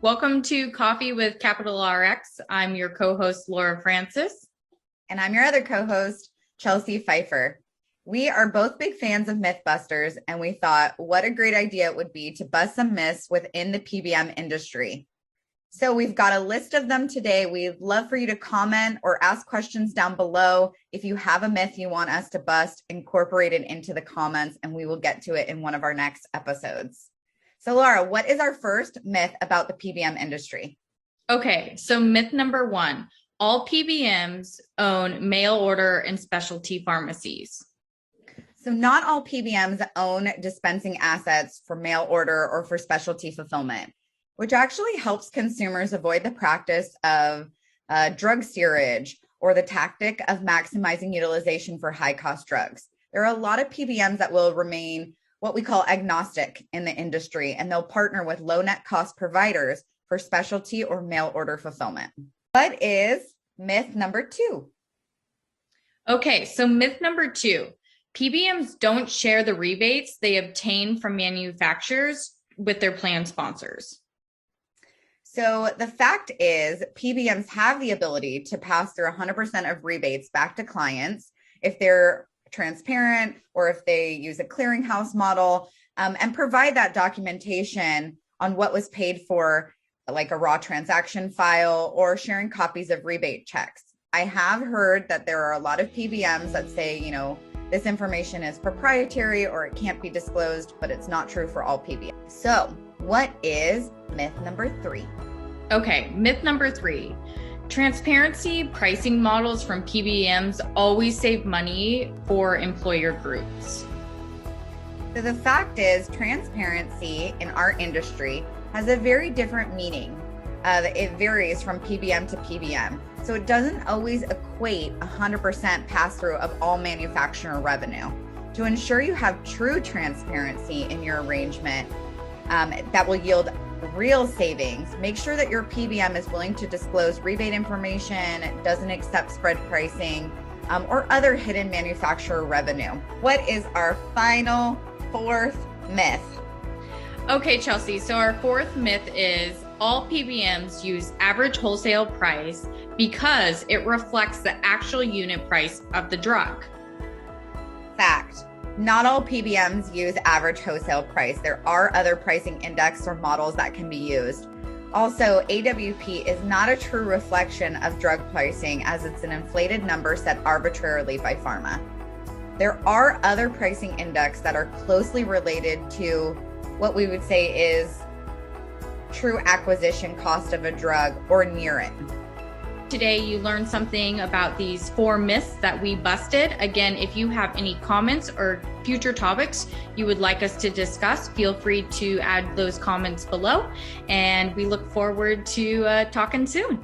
Welcome to Coffee with Capital RX. I'm your co-host, Laura Frances. And I'm your other co-host, Chelsea Pfeifer. We are both big fans of Mythbusters, and we thought what a great idea it would be to bust some myths within the PBM industry. So we've got a list of them today. We'd love for you to comment or ask questions down below. If you have a myth you want us to bust, incorporate it into the comments, and we will get to it in one of our next episodes. So Laura, what is our first myth about the PBM industry? Okay, so myth number one, all PBMs own mail order and specialty pharmacies. So not all PBMs own dispensing assets for mail order or for specialty fulfillment, which actually helps consumers avoid the practice of drug steerage or the tactic of maximizing utilization for high-cost drugs. There are a lot of PBMs that will remain what we call agnostic in the industry, and they'll partner with low net cost providers for specialty or mail order fulfillment. What is myth number two? Okay, so myth number two, PBMs don't share the rebates they obtain from manufacturers with their plan sponsors. So the fact is PBMs have the ability to pass through 100% of rebates back to clients if they're transparent or if they use a clearinghouse model and provide that documentation on what was paid for, like a raw transaction file or sharing copies of rebate checks. I have heard that there are a lot of PBMs that say, this information is proprietary or it can't be disclosed, but it's not true for all PBMs. So what is myth number three? Okay, myth number three. Transparency pricing models from PBMs always save money for employer groups. So the fact is, transparency in our industry has a very different meaning. It varies from PBM to PBM. So it doesn't always equate 100% pass-through of all manufacturer revenue. To ensure you have true transparency in your arrangement that will yield real savings, make sure that your PBM is willing to disclose rebate information, doesn't accept spread pricing, or other hidden manufacturer revenue. What is our final fourth myth? Okay, Chelsea, so our fourth myth is all PBMs use average wholesale price because it reflects the actual unit price of the drug. Fact. Not all PBMs use average wholesale price. There are other pricing index or models that can be used. Also, AWP is not a true reflection of drug pricing as it's an inflated number set arbitrarily by pharma. There are other pricing index that are closely related to what we would say is true acquisition cost of a drug or near it. Today, you learned something about these 4 myths that we busted. Again, if you have any comments or future topics you would like us to discuss, feel free to add those comments below. And we look forward to talking soon.